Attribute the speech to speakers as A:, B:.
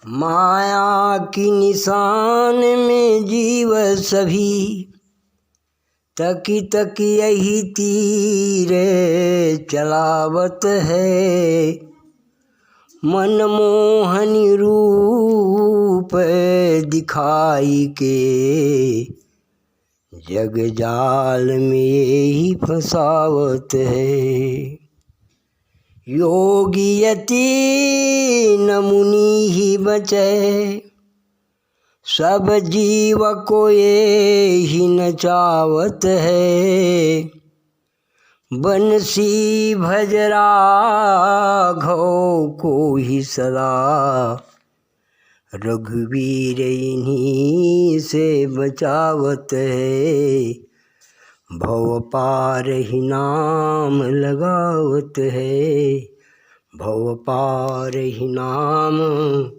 A: माया की निशान में जीव सभी, तकी तकी यही तीर चलावत है। मनमोहनी रूप दिखाई के जग जाल में यही फसावत है। योगी यति न मुनि ही बचे, सब जीव को ये ही नचावत है। बंसी भज राघव को ही सदा, रघुवीर इन्हीं से बचावत है। भव पार ही नाम लगावत है, भव पार ही नाम